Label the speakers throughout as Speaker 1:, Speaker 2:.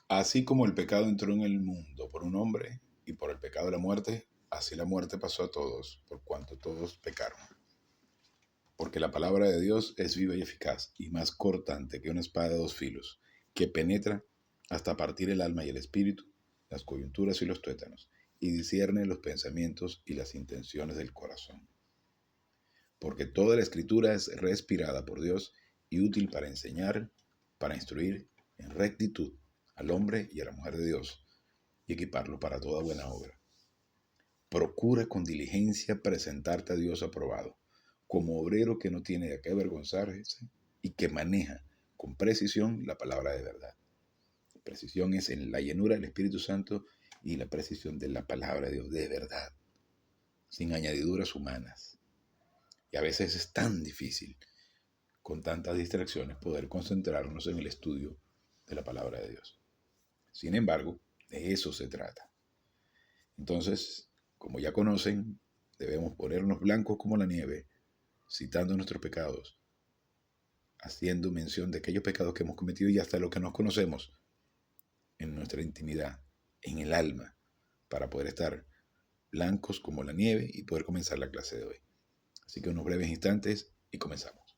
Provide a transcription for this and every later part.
Speaker 1: Así como el pecado entró en el mundo por un hombre y por el pecado de la muerte, así la muerte pasó a todos, por cuanto todos pecaron. Porque la palabra de Dios es viva y eficaz, y más cortante que una espada de dos filos, que penetra hasta partir el alma y el espíritu, las coyunturas y los tuétanos, y discierne los pensamientos y las intenciones del corazón. Porque toda la escritura es respirada por Dios y útil para enseñar, para instruir en rectitud al hombre y a la mujer de Dios, y equiparlo para toda buena obra. Procura con diligencia presentarte a Dios aprobado, como obrero que no tiene de qué avergonzarse y que maneja con precisión la palabra de verdad. Precisión es en la llenura del Espíritu Santo y la precisión de la palabra de Dios de verdad, sin añadiduras humanas. Y a veces es tan difícil, con tantas distracciones, poder concentrarnos en el estudio de la palabra de Dios. Sin embargo, de eso se trata. Entonces, como ya conocen, debemos ponernos blancos como la nieve, citando nuestros pecados, haciendo mención de aquellos pecados que hemos cometido y hasta los que nos conocemos en nuestra intimidad, en el alma, para poder estar blancos como la nieve y poder comenzar la clase de hoy. Así que unos breves instantes y comenzamos.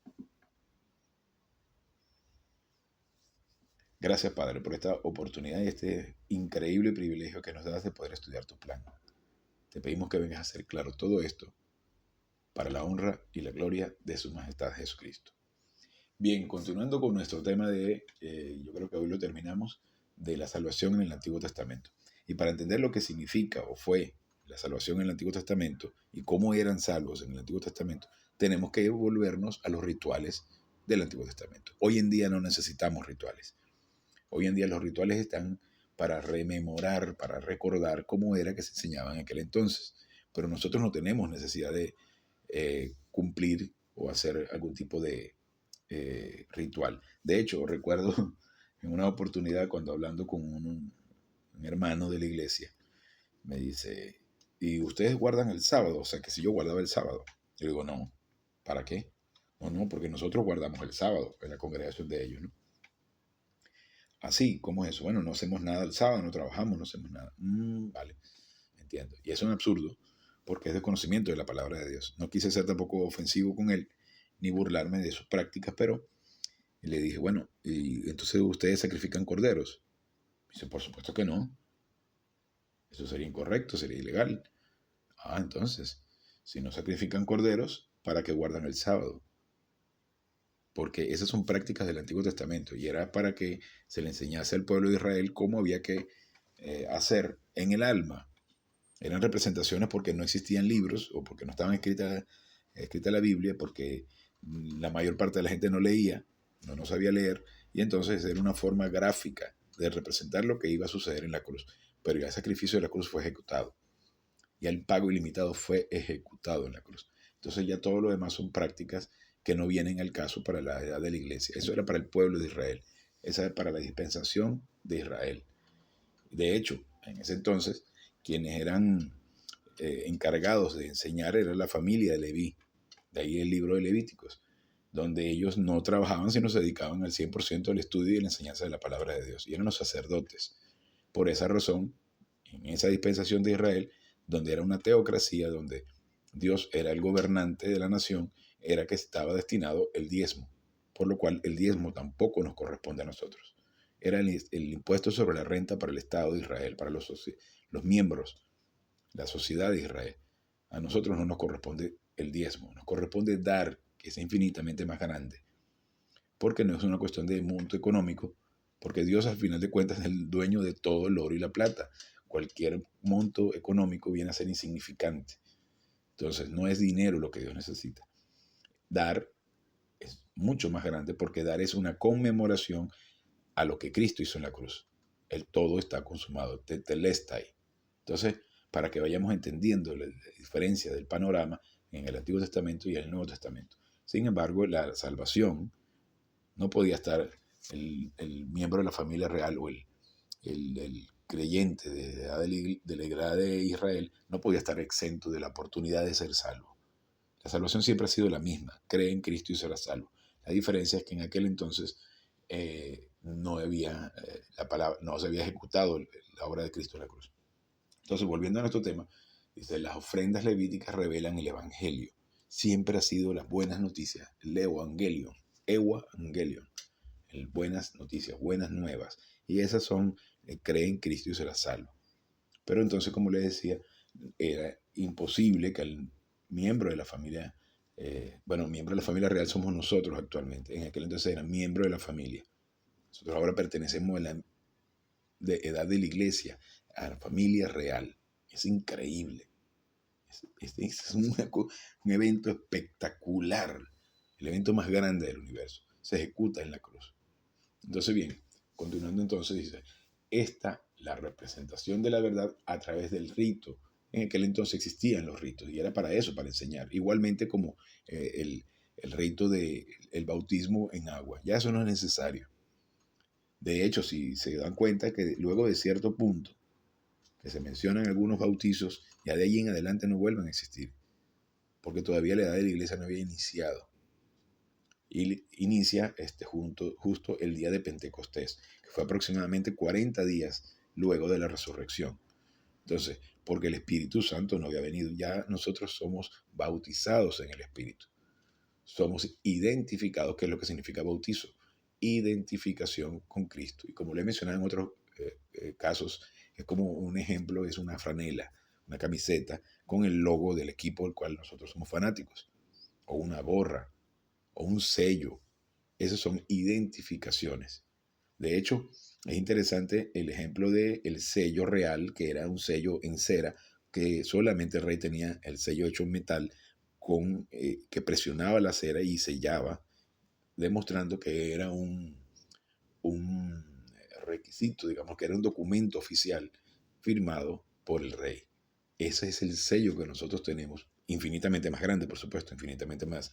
Speaker 1: Gracias, Padre, por esta oportunidad y este increíble privilegio que nos das de poder estudiar tu plan. Te pedimos que vengas a hacer claro todo esto para la honra y la gloria de su majestad Jesucristo. Bien, continuando con nuestro tema yo creo que hoy lo terminamos, de la salvación en el Antiguo Testamento. Y para entender lo que significa o fue la salvación en el Antiguo Testamento y cómo eran salvos en el Antiguo Testamento, tenemos que volvernos a los rituales del Antiguo Testamento. Hoy en día no necesitamos rituales. Hoy en día los rituales están para rememorar, para recordar cómo era que se enseñaban en aquel entonces. Pero nosotros no tenemos necesidad de cumplir o hacer algún tipo de ritual. De hecho, recuerdo en una oportunidad cuando hablando con un hermano de la iglesia, me dice, ¿y ustedes guardan el sábado? O sea, que si yo guardaba el sábado. Yo digo, no, ¿para qué? No, porque nosotros guardamos el sábado en la congregación de ellos, ¿no? Así, ¿cómo es eso? Bueno, no hacemos nada el sábado, no trabajamos, no hacemos nada. Vale, entiendo. Y eso es un absurdo, porque es desconocimiento de la palabra de Dios. No quise ser tampoco ofensivo con él, ni burlarme de sus prácticas, pero le dije, bueno, ¿y entonces ustedes sacrifican corderos? Dice, por supuesto que no. Eso sería incorrecto, sería ilegal. Entonces, si no sacrifican corderos, ¿para qué guardan el sábado? Porque esas son prácticas del Antiguo Testamento y era para que se le enseñase al pueblo de Israel cómo había que hacer en el alma. Eran representaciones porque no existían libros o porque no estaban escrita la Biblia, porque la mayor parte de la gente no leía, no sabía leer, y entonces era una forma gráfica de representar lo que iba a suceder en la cruz. Pero ya el sacrificio de la cruz fue ejecutado, ya el pago ilimitado fue ejecutado en la cruz. Entonces ya todo lo demás son prácticas que no vienen al caso para la edad de la iglesia. Eso era para el pueblo de Israel, esa era para la dispensación de Israel. De hecho, en ese entonces, quienes eran encargados de enseñar era la familia de Leví, de ahí el libro de Levíticos, donde ellos no trabajaban, sino se dedicaban al 100% al estudio y a la enseñanza de la palabra de Dios. Y eran los sacerdotes. Por esa razón, en esa dispensación de Israel, donde era una teocracia, donde Dios era el gobernante de la nación, era que estaba destinado el diezmo, por lo cual el diezmo tampoco nos corresponde a nosotros. Era el impuesto sobre la renta para el Estado de Israel, para los miembros, la sociedad de Israel. A nosotros no nos corresponde el diezmo, nos corresponde dar, que es infinitamente más grande, porque no es una cuestión de monto económico, porque Dios al final de cuentas es el dueño de todo el oro y la plata. Cualquier monto económico viene a ser insignificante. Entonces no es dinero lo que Dios necesita. Dar es mucho más grande porque dar es una conmemoración a lo que Cristo hizo en la cruz. El todo está consumado, tetelestai. Entonces, para que vayamos entendiendo la diferencia del panorama en el Antiguo Testamento y el Nuevo Testamento. Sin embargo, la salvación no podía estar el miembro de la familia real o el creyente de la edad de Israel no podía estar exento de la oportunidad de ser salvo. La salvación siempre ha sido la misma, cree en Cristo y será salvo. La diferencia es que en aquel entonces no había la palabra, no se había ejecutado la obra de Cristo en la cruz. Entonces, volviendo a nuestro tema, dice, las ofrendas levíticas revelan el Evangelio. Siempre ha sido las buenas noticias, el Evangelion, el buenas noticias, buenas nuevas. Y esas son, cree en Cristo y será salvo. Pero entonces, como les decía, era imposible que el miembro de la familia, miembro de la familia real somos nosotros actualmente. En aquel entonces eran miembros de la familia. Nosotros ahora pertenecemos a la edad de la iglesia, a la familia real. Es increíble. Es un evento espectacular. El evento más grande del universo. Se ejecuta en la cruz. Entonces, bien, continuando entonces, dice, la representación de la verdad a través del rito. En aquel entonces existían los ritos y era para eso, para enseñar. Igualmente como el rito del bautismo en agua. Ya eso no es necesario. De hecho, si se dan cuenta que luego de cierto punto que se mencionan algunos bautizos, ya de allí en adelante no vuelven a existir, porque todavía la edad de la iglesia no había iniciado. Y inicia justo el día de Pentecostés, que fue aproximadamente 40 días luego de la resurrección. Entonces, porque el Espíritu Santo no había venido, ya nosotros somos bautizados en el Espíritu. Somos identificados, que es lo que significa bautizo, identificación con Cristo. Y como lo he mencionado en otros casos, es como un ejemplo, es una franela, una camiseta con el logo del equipo del cual nosotros somos fanáticos, o una gorra, o un sello. Esas son identificaciones. De hecho, es interesante el ejemplo del sello real, que era un sello en cera, que solamente el rey tenía el sello hecho en metal, que presionaba la cera y sellaba, demostrando que era un requisito, digamos, que era un documento oficial firmado por el rey. Ese es el sello que nosotros tenemos, infinitamente más grande, por supuesto, infinitamente más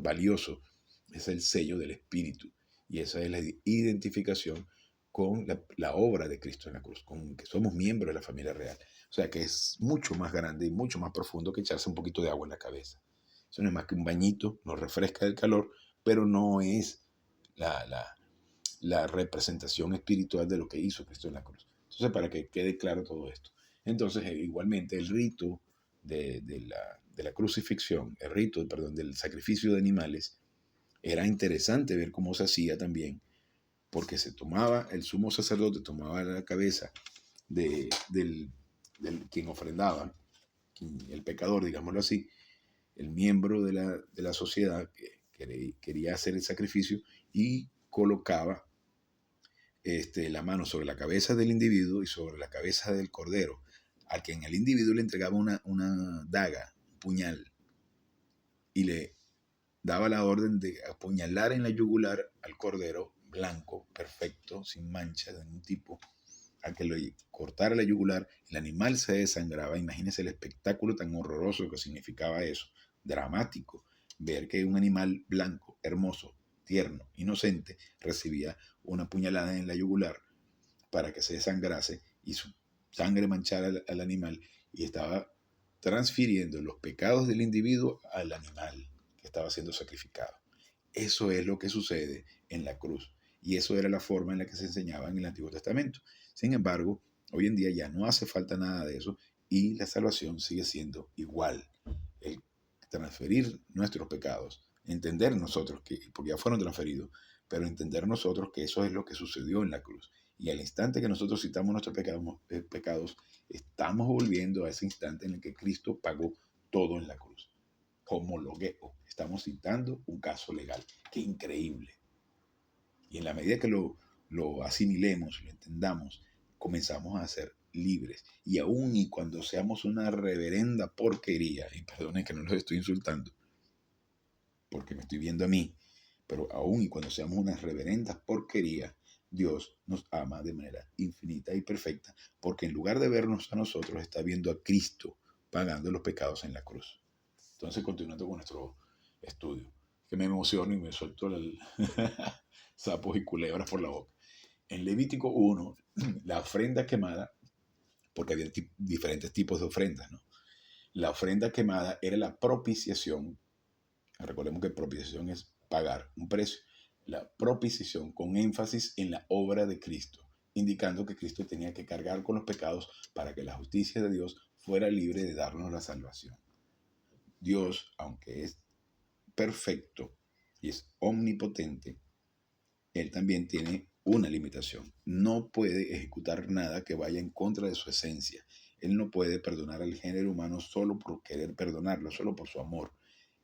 Speaker 1: valioso. Es el sello del Espíritu. Y esa es la identificación con la obra de Cristo en la cruz, con que somos miembros de la familia real. O sea que es mucho más grande y mucho más profundo que echarse un poquito de agua en la cabeza. Eso no es más que un bañito, nos refresca del calor, pero no es la representación espiritual de lo que hizo Cristo en la cruz. Entonces, para que quede claro todo esto. Entonces, igualmente, el rito de la crucifixión, el rito, perdón, del sacrificio de animales, era interesante ver cómo se hacía también, porque se tomaba, el sumo sacerdote tomaba la cabeza del quien ofrendaba, el pecador, digámoslo así, el miembro de la sociedad que quería hacer el sacrificio y colocaba la mano sobre la cabeza del individuo y sobre la cabeza del cordero, al que en el individuo le entregaba una daga, un puñal, y le daba la orden de apuñalar en la yugular al cordero blanco, perfecto, sin mancha de ningún tipo. Al que le cortara la yugular, el animal se desangraba. Imagínense el espectáculo tan horroroso que significaba eso, dramático, ver que un animal blanco, hermoso, tierno, inocente, recibía una puñalada en la yugular para que se desangrase y su sangre manchara al animal, y estaba transfiriendo los pecados del individuo al animal que estaba siendo sacrificado. Eso es lo que sucede en la cruz. Y eso era la forma en la que se enseñaba en el Antiguo Testamento. Sin embargo, hoy en día ya no hace falta nada de eso y la salvación sigue siendo igual. El transferir nuestros pecados, entender nosotros, porque ya fueron transferidos, pero entender nosotros que eso es lo que sucedió en la cruz. Y al instante que nosotros citamos nuestros pecados, estamos volviendo a ese instante en el que Cristo pagó todo en la cruz. Homologueo. Estamos citando un caso legal. ¡Qué increíble! Y en la medida que lo asimilemos, lo entendamos, comenzamos a ser libres. Y aún y cuando seamos una reverenda porquería, y perdonen que no los estoy insultando, porque me estoy viendo a mí, pero aún y cuando seamos unas reverendas porquerías, Dios nos ama de manera infinita y perfecta, porque en lugar de vernos a nosotros, está viendo a Cristo pagando los pecados en la cruz. Entonces, continuando con nuestro estudio, que me emociono y me suelto sapos y culebras por la boca. En Levítico 1, la ofrenda quemada, porque había diferentes tipos de ofrendas, ¿no? La ofrenda quemada era la propiciación. Recordemos que propiciación es pagar un precio. la propiciación con énfasis en la obra de Cristo, indicando que Cristo tenía que cargar con los pecados para que la justicia de Dios fuera libre de darnos la salvación. Dios, aunque es perfecto y es omnipotente, Él también tiene una limitación. No puede ejecutar nada que vaya en contra de su esencia. Él no puede perdonar al género humano solo por querer perdonarlo, solo por su amor.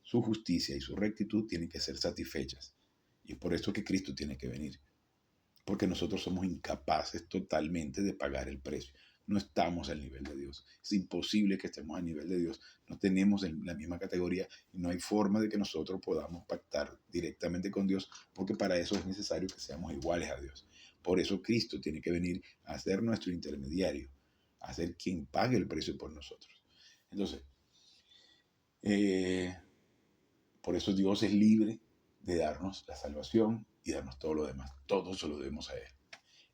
Speaker 1: Su justicia y su rectitud tienen que ser satisfechas. Y por eso que Cristo tiene que venir. Porque nosotros somos incapaces totalmente de pagar el precio. No estamos al nivel de Dios. Es imposible que estemos al nivel de Dios. No tenemos la misma categoría y no hay forma de que nosotros podamos pactar directamente con Dios, porque para eso es necesario que seamos iguales a Dios. Por eso Cristo tiene que venir a ser nuestro intermediario, a ser quien pague el precio por nosotros. Entonces, por eso Dios es libre de darnos la salvación y darnos todo lo demás. Todo se lo debemos a Él.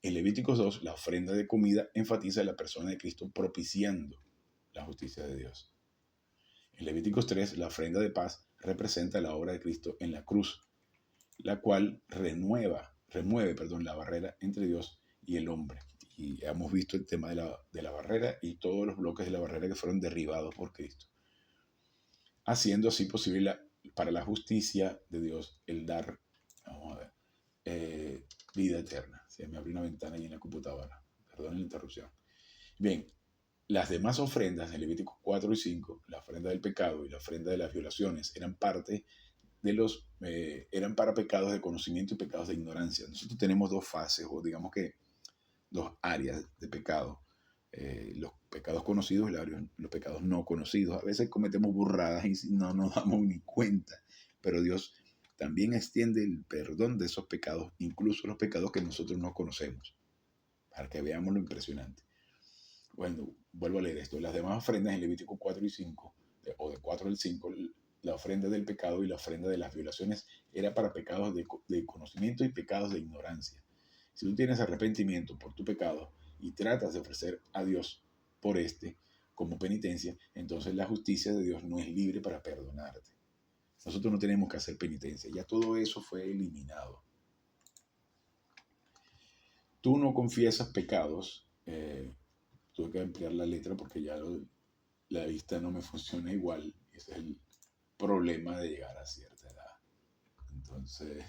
Speaker 1: En Levíticos 2, la ofrenda de comida enfatiza la persona de Cristo propiciando la justicia de Dios. En Levíticos 3, la ofrenda de paz representa la obra de Cristo en la cruz, la cual remueve la barrera entre Dios y el hombre. Y hemos visto el tema de la barrera y todos los bloques de la barrera que fueron derribados por Cristo, haciendo así posible para la justicia de Dios el dar, vamos a ver, vida eterna. Se me abrió una ventana ahí en la computadora. Perdón la interrupción. Bien, las demás ofrendas de Levíticos 4 y 5, la ofrenda del pecado y la ofrenda de las violaciones, eran para pecados de conocimiento y pecados de ignorancia. Nosotros tenemos dos fases, o digamos que dos áreas de pecado. Los pecados conocidos y los pecados no conocidos. A veces cometemos burradas y no nos damos ni cuenta, pero Dios también extiende el perdón de esos pecados, incluso los pecados que nosotros no conocemos, para que veamos lo impresionante. Bueno, vuelvo a leer esto. Las demás ofrendas en Levítico 4 y 5, o de 4 al 5, la ofrenda del pecado y la ofrenda de las violaciones era para pecados de conocimiento y pecados de ignorancia. Si tú tienes arrepentimiento por tu pecado y tratas de ofrecer a Dios por este como penitencia, entonces la justicia de Dios no es libre para perdonarte. Nosotros no tenemos que hacer penitencia, ya todo eso fue eliminado. Tú no confiesas pecados, tuve que ampliar la letra porque ya la vista no me funciona igual, ese es el problema de llegar a cierta edad. Entonces,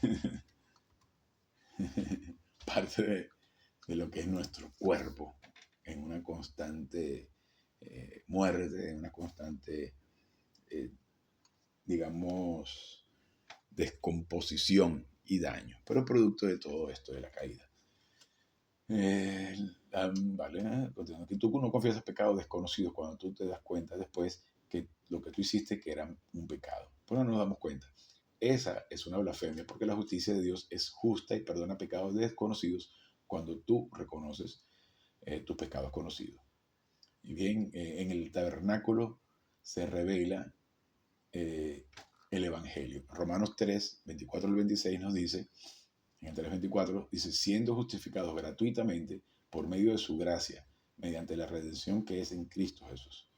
Speaker 1: parte de lo que es nuestro cuerpo en una constante muerte, en una constante, digamos, descomposición y daño, pero producto de todo esto de la caída. Vale, continuando. Que tú no confiesas pecados desconocidos cuando tú te das cuenta después que lo que tú hiciste que era un pecado. Pero no nos damos cuenta. Esa es una blasfemia porque la justicia de Dios es justa y perdona pecados desconocidos cuando tú reconoces tus pecados conocidos. Y bien, en el tabernáculo se revela el Evangelio. Romanos 3, 24 al 26 nos dice, en el 3:24, dice, siendo justificados gratuitamente por medio de su gracia, mediante la redención que es en Cristo Jesús.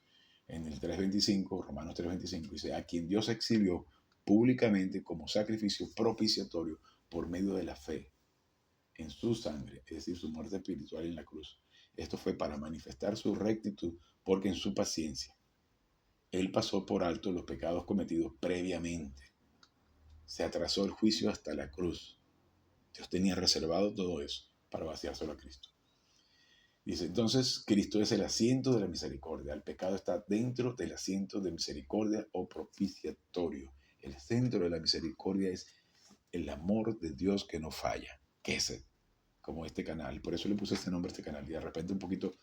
Speaker 1: En el 3:25, Romanos 3:25, dice, a quien Dios exhibió públicamente como sacrificio propiciatorio por medio de la fe en su sangre, es decir, su muerte espiritual en la cruz. Esto fue para manifestar su rectitud, porque en su paciencia Él pasó por alto los pecados cometidos previamente. Se atrasó el juicio hasta la cruz. Dios tenía reservado todo eso para vaciárselo a Cristo. Dice, entonces Cristo es el asiento de la misericordia. El pecado está dentro del asiento de misericordia o propiciatorio. El centro de la misericordia es el amor de Dios que no falla, que es como este canal. Por eso le puse este nombre a este canal. Y de repente un poquito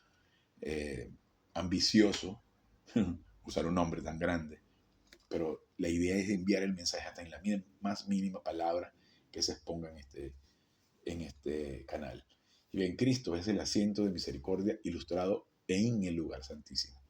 Speaker 1: ambicioso usar un nombre tan grande. Pero la idea es enviar el mensaje hasta en la más mínima palabra que se exponga en este canal. Y bien, Cristo es el asiento de misericordia ilustrado en el lugar santísimo.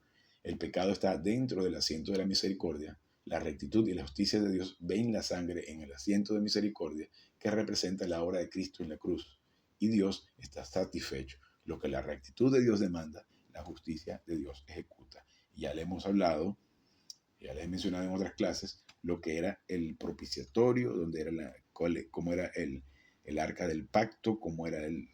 Speaker 1: El pecado está dentro del asiento de la misericordia. La rectitud y la justicia de Dios ven la sangre en el asiento de misericordia que representa la obra de Cristo en la cruz. Y Dios está satisfecho. Lo que la rectitud de Dios demanda, la justicia de Dios ejecuta. Y ya le hemos hablado, ya les he mencionado en otras clases, lo que era el propiciatorio, donde era cómo era el arca del pacto, cómo era el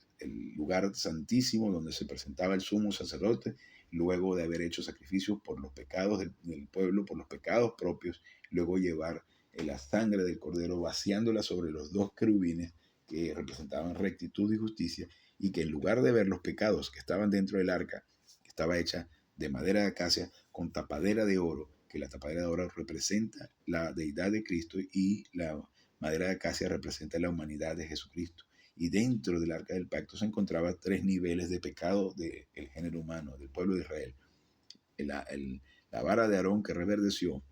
Speaker 1: lugar santísimo donde se presentaba el sumo sacerdote, luego de haber hecho sacrificios por los pecados del pueblo, por los pecados propios, luego llevar la sangre del cordero vaciándola sobre los dos querubines que representaban rectitud y justicia, y que en lugar de ver los pecados que estaban dentro del arca, que estaba hecha de madera de acacia con tapadera de oro, que la tapadera de oro representa la deidad de Cristo y la madera de acacia representa la humanidad de Jesucristo. Y dentro del arca del pacto se encontraban 3 niveles de pecado del género humano, del pueblo de Israel. La vara de Aarón que reverdeció,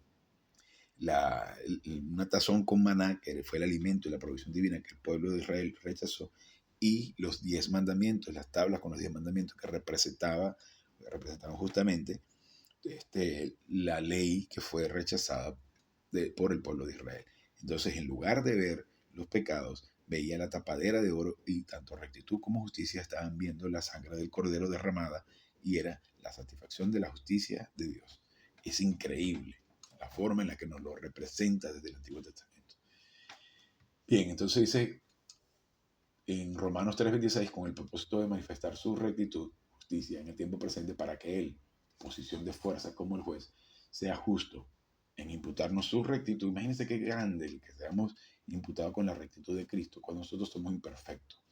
Speaker 1: una tazón con maná, que fue el alimento y la provisión divina que el pueblo de Israel rechazó, y los 10 mandamientos, las tablas con los 10 mandamientos que representaban justamente la ley que fue rechazada por el pueblo de Israel. Entonces, en lugar de ver los pecados, veía la tapadera de oro, y tanto rectitud como justicia estaban viendo la sangre del cordero derramada, y era la satisfacción de la justicia de Dios. Es increíble la forma en la que nos lo representa desde el Antiguo Testamento. Bien, entonces dice en Romanos 3:26, con el propósito de manifestar su rectitud, justicia en el tiempo presente, para que él, posición de fuerza como el juez, sea justo en imputarnos su rectitud. Imagínense qué grande el que seamos imputados con la rectitud de Cristo cuando nosotros somos imperfectos,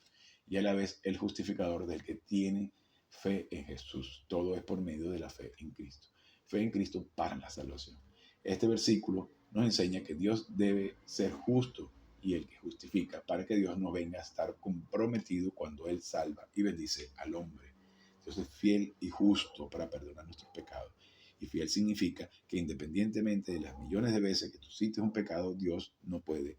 Speaker 1: y a la vez el justificador del que tiene fe en Jesús. Todo es por medio de la fe en Cristo. Fe en Cristo para la salvación. Este versículo nos enseña que Dios debe ser justo y el que justifica, para que Dios no venga a estar comprometido cuando Él salva y bendice al hombre. Dios es fiel y justo para perdonar nuestros pecados. Y fiel significa que independientemente de las millones de veces que tú hiciste un pecado, Dios no puede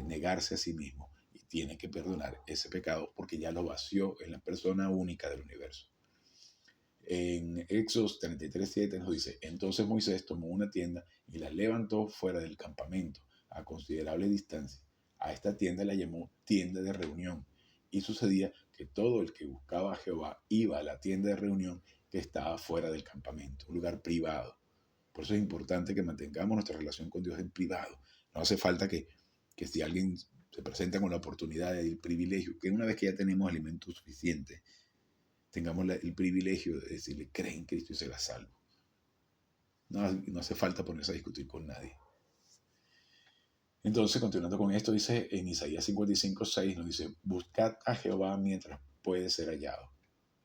Speaker 1: negarse a sí mismo y tiene que perdonar ese pecado porque ya lo vació en la persona única del universo. En Éxodo 33:7 nos dice: entonces Moisés tomó una tienda y la levantó fuera del campamento a considerable distancia. A esta tienda la llamó tienda de reunión. Y sucedía que todo el que buscaba a Jehová iba a la tienda de reunión que estaba fuera del campamento, un lugar privado. Por eso es importante que mantengamos nuestra relación con Dios en privado. No hace falta que si alguien se presenta con la oportunidad del privilegio, que una vez que ya tenemos alimento suficiente, tengamos el privilegio de decirle: cree en Cristo y serás salvo. No hace falta ponerse a discutir con nadie. Entonces, continuando con esto, dice en Isaías 55:6, nos dice: buscad a Jehová mientras puede ser hallado.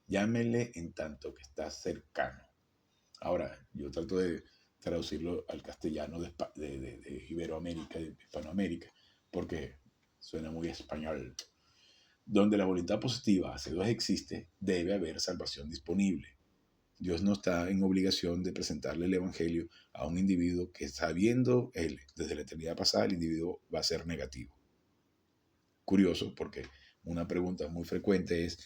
Speaker 1: Llámele en tanto que está cercano. Ahora, yo trato de traducirlo al castellano de Iberoamérica, de Hispanoamérica, porque suena muy español. Donde la voluntad positiva hacia Dios existe, debe haber salvación disponible. Dios no está en obligación de presentarle el evangelio a un individuo que, sabiendo él desde la eternidad pasada, el individuo va a ser negativo. Curioso, porque una pregunta muy frecuente es: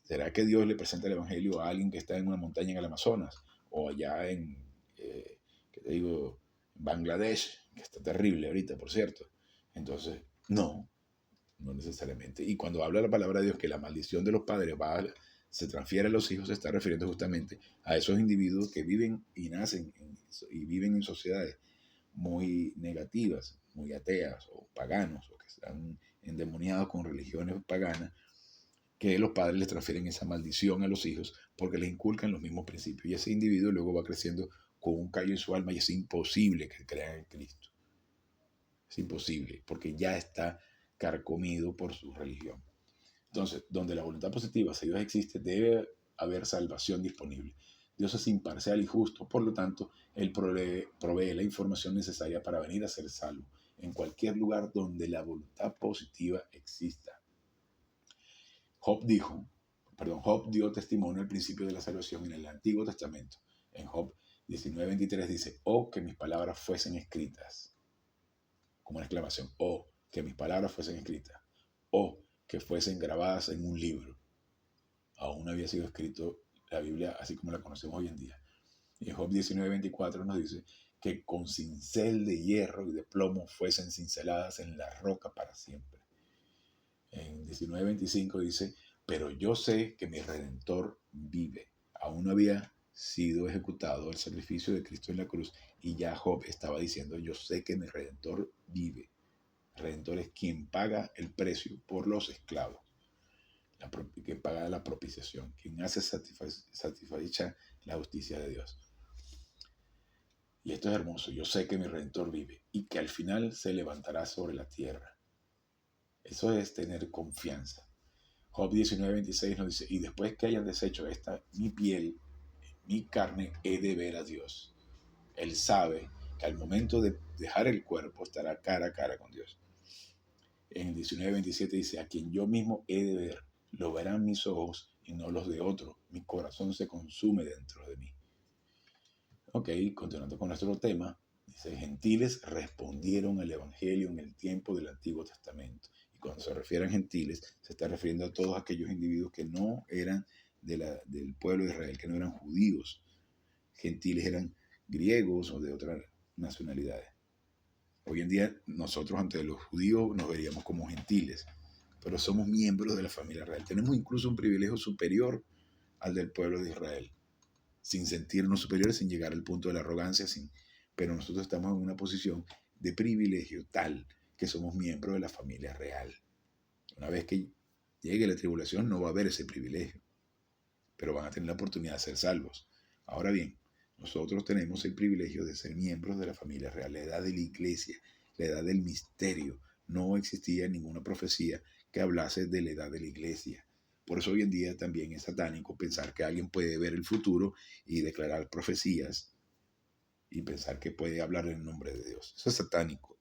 Speaker 1: ¿será que Dios le presenta el evangelio a alguien que está en una montaña en el Amazonas o allá en, ¿qué te digo?, Bangladesh, que está terrible ahorita, por cierto? Entonces, no necesariamente. Y cuando habla la palabra de Dios que la maldición de los padres se transfiere a los hijos, se está refiriendo justamente a esos individuos que viven y nacen y viven en sociedades muy negativas, muy ateas o paganos, o que están endemoniados con religiones paganas, que los padres les transfieren esa maldición a los hijos porque les inculcan los mismos principios. Y ese individuo luego va creciendo con un callo en su alma, y es imposible que crean en Cristo. Es imposible, porque ya está carcomido por su religión. Entonces, donde la voluntad positiva hacia Dios existe, debe haber salvación disponible. Dios es imparcial y justo, por lo tanto, Él provee la información necesaria para venir a ser salvo en cualquier lugar donde la voluntad positiva exista. Job dio testimonio al principio de la salvación en el Antiguo Testamento. En Job 19:23 dice: oh, que mis palabras fuesen escritas. Como una exclamación: oh, que mis palabras fuesen escritas. Oh, que fuesen grabadas en un libro. Aún no había sido escrito la Biblia así como la conocemos hoy en día. Y en Job 19:24 nos dice que con cincel de hierro y de plomo fuesen cinceladas en la roca para siempre. En 19:25 dice: pero yo sé que mi Redentor vive. Aún no había sido ejecutado el sacrificio de Cristo en la cruz, y ya Job estaba diciendo: yo sé que mi Redentor vive. Redentor es quien paga el precio por los esclavos, quien paga la propiciación, quien hace satisfecha la justicia de Dios. Y esto es hermoso. Yo sé que mi Redentor vive y que al final se levantará sobre la tierra. Eso es tener confianza. Job 19:26 nos dice, y después que hayan deshecho esta, mi piel, mi carne, he de ver a Dios. Él sabe que al momento de dejar el cuerpo estará cara a cara con Dios. En el 19:27 dice, a quien yo mismo he de ver, lo verán mis ojos y no los de otro. Mi corazón se consume dentro de mí. Ok, continuando con nuestro tema, dice, gentiles respondieron al Evangelio en el tiempo del Antiguo Testamento. Y cuando se refiere a gentiles, se está refiriendo a todos aquellos individuos que no eran del pueblo de Israel, que no eran judíos. Gentiles eran griegos o de otras nacionalidades. Hoy en día nosotros ante los judíos nos veríamos como gentiles, pero somos miembros de la familia real. Tenemos incluso un privilegio superior al del pueblo de Israel, sin sentirnos superiores, sin llegar al punto de la arrogancia, pero nosotros estamos en una posición de privilegio tal que somos miembros de la familia real. Una vez que llegue la tribulación no va a haber ese privilegio, pero van a tener la oportunidad de ser salvos. Ahora bien, nosotros tenemos el privilegio de ser miembros de la familia real, la edad de la iglesia, la edad del misterio. No existía ninguna profecía que hablase de la edad de la iglesia. Por eso hoy en día también es satánico pensar que alguien puede ver el futuro y declarar profecías y pensar que puede hablar en nombre de Dios. Eso es satánico.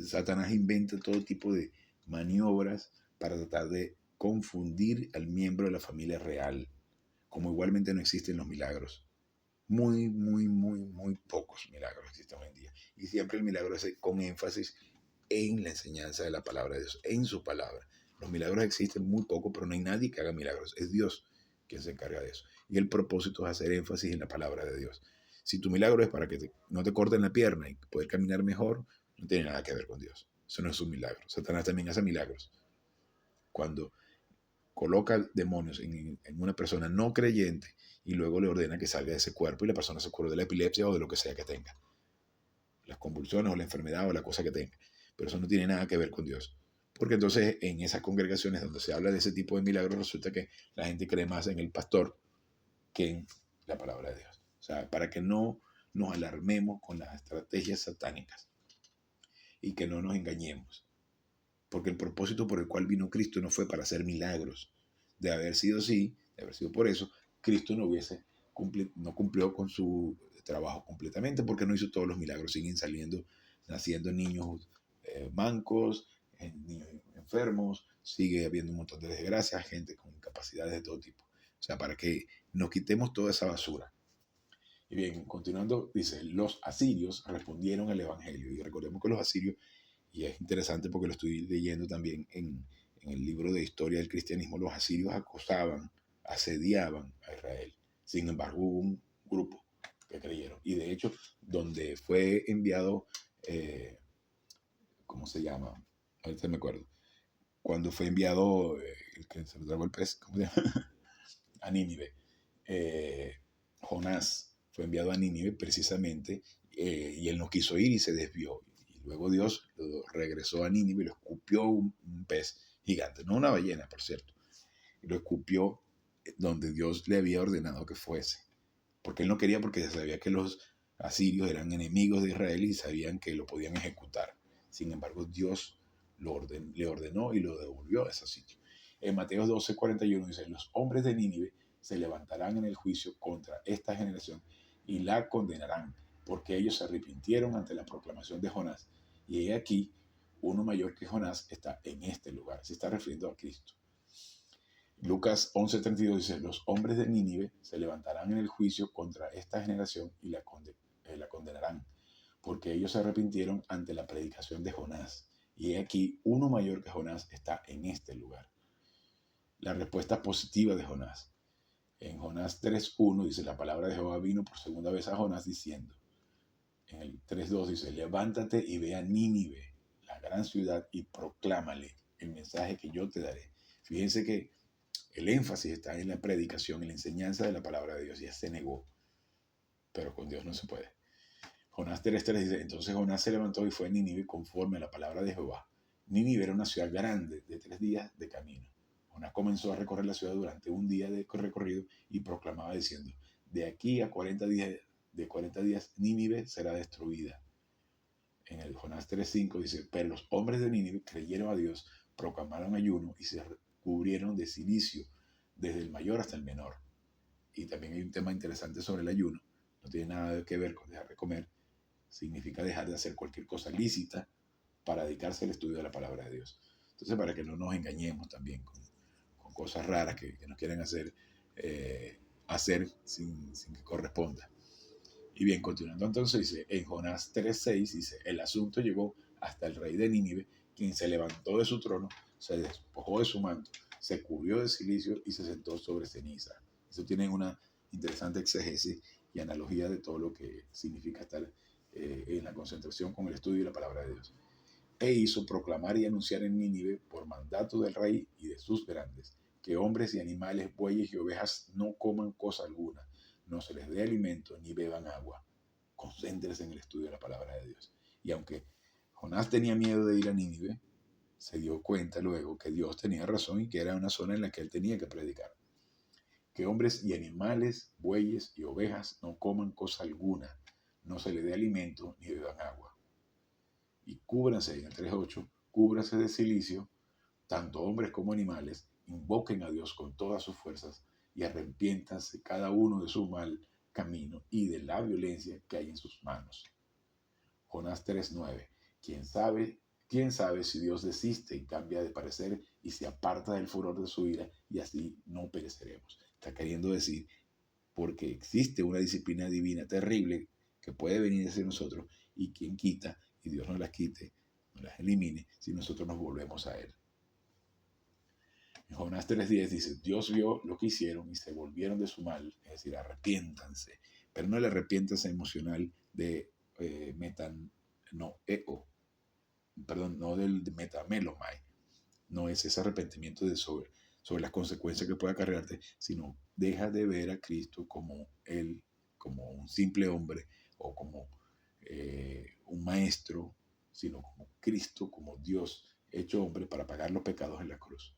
Speaker 1: Satanás inventa todo tipo de maniobras para tratar de confundir al miembro de la familia real, como igualmente no existen los milagros. Muy pocos milagros existen hoy en día. Y siempre el milagro es con énfasis en la enseñanza de la palabra de Dios, en su palabra. Los milagros existen muy poco, pero no hay nadie que haga milagros. Es Dios quien se encarga de eso. Y el propósito es hacer énfasis en la palabra de Dios. Si tu milagro es para que no te corten la pierna y poder caminar mejor, no tiene nada que ver con Dios. Eso no es un milagro. Satanás también hace milagros. Cuando coloca demonios en una persona no creyente y luego le ordena que salga de ese cuerpo y la persona se cure de la epilepsia o de lo que sea que tenga. Las convulsiones o la enfermedad o la cosa que tenga. Pero eso no tiene nada que ver con Dios. Porque entonces en esas congregaciones donde se habla de ese tipo de milagros resulta que la gente cree más en el pastor que en la palabra de Dios. O sea, para que no nos alarmemos con las estrategias satánicas y que no nos engañemos. Porque el propósito por el cual vino Cristo no fue para hacer milagros. De haber sido así, de haber sido por eso, Cristo no cumplió con su trabajo completamente porque no hizo todos los milagros. Siguen naciendo niños mancos, niños enfermos, sigue habiendo un montón de desgracias, gente con incapacidades de todo tipo. O sea, para que nos quitemos toda esa basura. Y bien, continuando, dice, los asirios respondieron al evangelio. Y recordemos que los asirios, y es interesante porque lo estoy leyendo también en el libro de historia del cristianismo, los asirios acosaban, asediaban a Israel. Sin embargo, hubo un grupo que creyeron. Y de hecho, donde fue enviado, ¿cómo se llama? Ahorita me acuerdo. Cuando fue enviado, el que se le tragó el pez, ¿cómo se llama? A Nínive. Jonás fue enviado a Nínive precisamente y él no quiso ir y se desvió. Y luego Dios lo regresó a Nínive y lo escupió un pez gigante, no una ballena, por cierto. Y lo escupió donde Dios le había ordenado que fuese. Porque él no quería, porque sabía que los asirios eran enemigos de Israel y sabían que lo podían ejecutar. Sin embargo, Dios le ordenó y lo devolvió a ese sitio. En Mateo 12:41 dice, los hombres de Nínive se levantarán en el juicio contra esta generación y la condenarán, porque ellos se arrepintieron ante la proclamación de Jonás. Y he aquí, uno mayor que Jonás está en este lugar. Se está refiriendo a Cristo. Lucas 11:32 dice, los hombres de Nínive se levantarán en el juicio contra esta generación y la condenarán, porque ellos se arrepintieron ante la predicación de Jonás. Y he aquí, uno mayor que Jonás está en este lugar. La respuesta positiva de Jonás. En Jonás 3:1 dice, la palabra de Jehová vino por segunda vez a Jonás diciendo, en el 3:2 dice, levántate y ve a Nínive, la gran ciudad, y proclámale el mensaje que yo te daré. Fíjense que el énfasis está en la predicación, en la enseñanza de la palabra de Dios. Ya se negó, pero con Dios no se puede. Jonás 3:3 dice, entonces Jonás se levantó y fue a Nínive conforme a la palabra de Jehová. Nínive era una ciudad grande de 3 días de camino. Jonás comenzó a recorrer la ciudad durante un día de recorrido y proclamaba diciendo, de aquí a 40 días Nínive será destruida. En el Jonás 3:5 dice, pero los hombres de Nínive creyeron a Dios, proclamaron ayuno y se cubrieron de cilicio, desde el mayor hasta el menor. Y también hay un tema interesante sobre el ayuno. No tiene nada que ver con dejar de comer. Significa dejar de hacer cualquier cosa lícita para dedicarse al estudio de la palabra de Dios. Entonces, para que no nos engañemos también con cosas raras que nos quieren hacer sin que corresponda. Y bien, continuando entonces, dice, en Jonás 3:6 dice, el asunto llegó hasta el rey de Nínive, quien se levantó de su trono, se despojó de su manto, se cubrió de cilicio y se sentó sobre ceniza. Eso tiene una interesante exégesis y analogía de todo lo que significa estar en la concentración con el estudio de la palabra de Dios. E hizo proclamar y anunciar en Nínive, por mandato del rey y de sus grandes, que hombres y animales, bueyes y ovejas no coman cosa alguna, no se les dé alimento ni beban agua. Concéntrese en el estudio de la palabra de Dios. Y aunque Jonás tenía miedo de ir a Nínive, se dio cuenta luego que Dios tenía razón y que era una zona en la que él tenía que predicar. Que hombres y animales, bueyes y ovejas no coman cosa alguna, no se les dé alimento ni beban agua. Y cúbranse, en el 3:8, cúbranse de cilicio, tanto hombres como animales, invoquen a Dios con todas sus fuerzas y arrepiéntanse cada uno de su mal camino y de la violencia que hay en sus manos. Jonás 3:9. ¿Quién sabe si Dios desiste y cambia de parecer y se aparta del furor de su ira y así no pereceremos? Está queriendo decir, porque existe una disciplina divina terrible que puede venir hacia nosotros y quien quita, y Dios no las quite, no las elimine, si nosotros nos volvemos a Él. En Jonás 3:10 dice, Dios vio lo que hicieron y se volvieron de su mal, es decir, arrepiéntanse, pero no el arrepiéntanse emocional de no del metamelomai, no es ese arrepentimiento sobre las consecuencias que puede acarrearte, sino deja de ver a Cristo como como un simple hombre o como un maestro, sino como Cristo, como Dios hecho hombre para pagar los pecados en la cruz.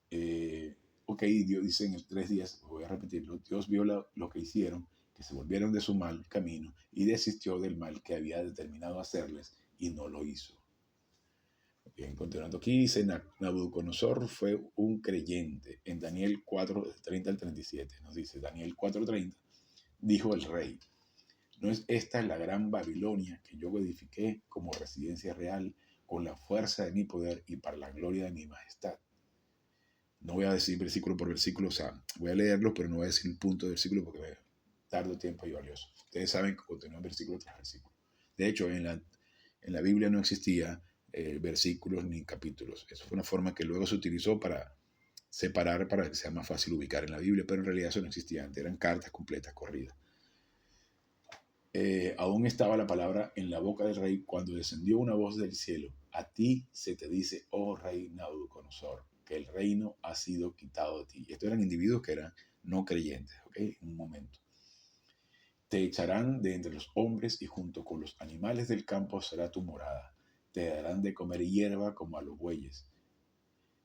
Speaker 1: Dios dice en el 3:10, voy a repetirlo, Dios vio lo que hicieron, que se volvieron de su mal camino y desistió del mal que había determinado hacerles y no lo hizo. Bien, continuando aquí, dice, Nabucodonosor fue un creyente. En Daniel 4:30 al 37, nos dice, Daniel 4:30, dijo el rey, ¿no es esta la gran Babilonia que yo edifiqué como residencia real, con la fuerza de mi poder y para la gloria de mi majestad? No voy a decir versículo por versículo, o sea, voy a leerlo, pero no voy a decir el punto del versículo porque me tardo tiempo y valioso. Ustedes saben que continúa versículo tras versículo. De hecho, en la Biblia no existía versículos ni capítulos. Eso fue una forma que luego se utilizó para separar, para que sea más fácil ubicar en la Biblia, pero en realidad eso no existía antes, eran cartas completas, corridas. Aún estaba la palabra en la boca del rey cuando descendió una voz del cielo. A ti se te dice, oh rey Nabucodonosor, que el reino ha sido quitado de ti. Y estos eran individuos que eran no creyentes, ¿ok? En un momento. Te echarán de entre los hombres y junto con los animales del campo será tu morada. Te darán de comer hierba como a los bueyes.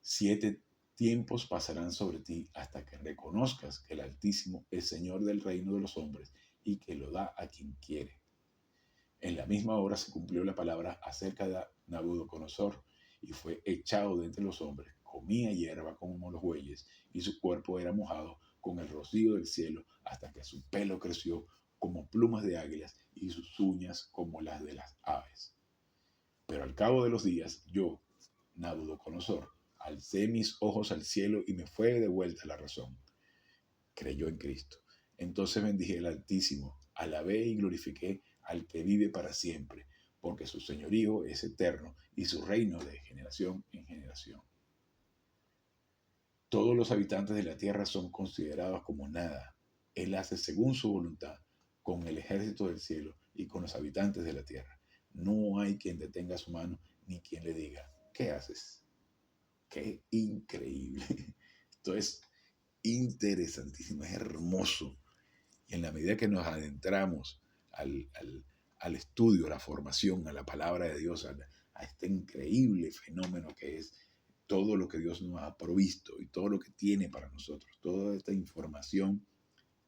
Speaker 1: 7 tiempos pasarán sobre ti hasta que reconozcas que el Altísimo es Señor del reino de los hombres y que lo da a quien quiere. En la misma hora se cumplió la palabra acerca de Nabucodonosor y fue echado de entre los hombres. Comía hierba como los bueyes y su cuerpo era mojado con el rocío del cielo hasta que su pelo creció como plumas de águilas y sus uñas como las de las aves. Pero al cabo de los días, yo, Nabucodonosor, alcé mis ojos al cielo y me fue de vuelta la razón. Creyó en Cristo. Entonces bendije al Altísimo, alabé y glorifiqué al que vive para siempre, porque su señorío es eterno y su reino de generación en generación. Todos los habitantes de la tierra son considerados como nada. Él hace según su voluntad con el ejército del cielo y con los habitantes de la tierra. No hay quien detenga su mano ni quien le diga, ¿qué haces? ¡Qué increíble! Esto es interesantísimo, es hermoso. Y en la medida que nos adentramos al estudio, a la formación, a la palabra de Dios, a este increíble fenómeno que es todo lo que Dios nos ha provisto y todo lo que tiene para nosotros, toda esta información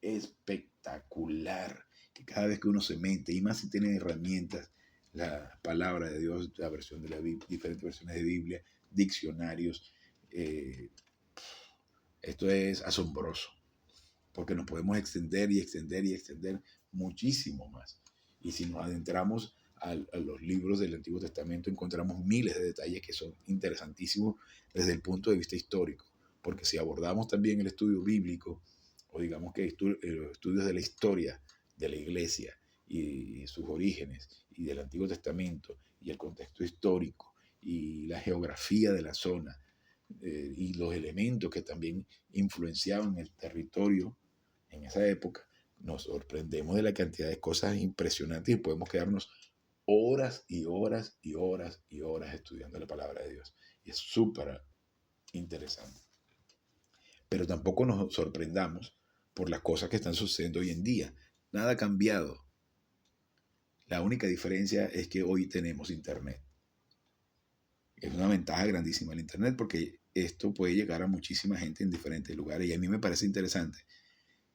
Speaker 1: espectacular que cada vez que uno se mete, y más si tiene herramientas, la palabra de Dios, la versión de la Biblia, diferentes versiones de Biblia, diccionarios, esto es asombroso, porque nos podemos extender y extender y extender muchísimo más. Y si nos adentramos a los libros del Antiguo Testamento, encontramos miles de detalles que son interesantísimos desde el punto de vista histórico, porque si abordamos también el estudio bíblico, o digamos que los estudios de la historia de la iglesia y sus orígenes, y del Antiguo Testamento, y el contexto histórico, y la geografía de la zona, y los elementos que también influenciaban el territorio en esa época, nos sorprendemos de la cantidad de cosas impresionantes y podemos quedarnos horas y horas y horas y horas estudiando la palabra de Dios. Y es súper interesante. Pero tampoco nos sorprendamos por las cosas que están sucediendo hoy en día. Nada ha cambiado. La única diferencia es que hoy tenemos internet. Es una ventaja grandísima el internet porque esto puede llegar a muchísima gente en diferentes lugares. Y a mí me parece interesante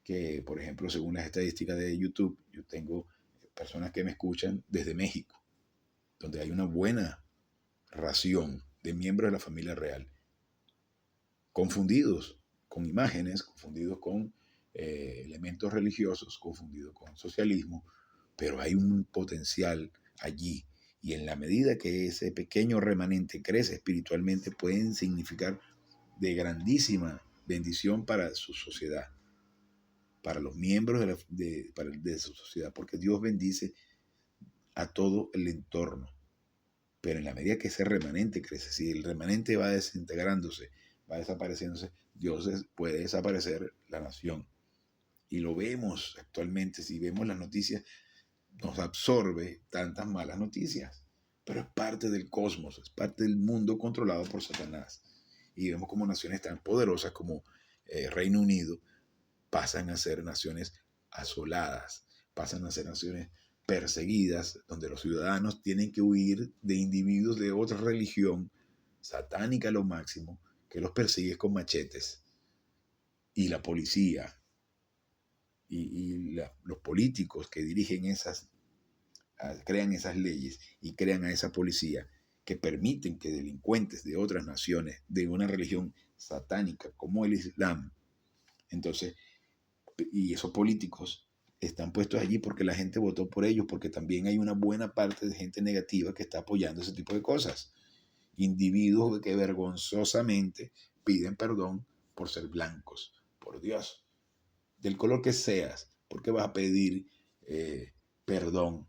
Speaker 1: que, por ejemplo, según las estadísticas de YouTube, yo tengo personas que me escuchan desde México, donde hay una buena ración de miembros de la familia real, confundidos con imágenes, confundidos con elementos religiosos, confundidos con socialismo, pero hay un potencial allí. Y en la medida que ese pequeño remanente crece espiritualmente, pueden significar de grandísima bendición para su sociedad, para los miembros de su sociedad, porque Dios bendice a todo el entorno. Pero en la medida que ese remanente crece, si el remanente va desintegrándose, va desapareciéndose, Dios puede desaparecer la nación. Y lo vemos actualmente, si vemos las noticias, nos absorbe tantas malas noticias. Pero es parte del cosmos, es parte del mundo controlado por Satanás. Y vemos como naciones tan poderosas como Reino Unido pasan a ser naciones asoladas, pasan a ser naciones perseguidas, donde los ciudadanos tienen que huir de individuos de otra religión, satánica a lo máximo, que los persigue con machetes. Y la policía los políticos que dirigen crean esas leyes y crean a esa policía que permiten que delincuentes de otras naciones, de una religión satánica como el Islam, entonces, y esos políticos están puestos allí porque la gente votó por ellos, porque también hay una buena parte de gente negativa que está apoyando ese tipo de cosas. Individuos que vergonzosamente piden perdón por ser blancos. Por Dios, del color que seas, ¿por qué vas a pedir perdón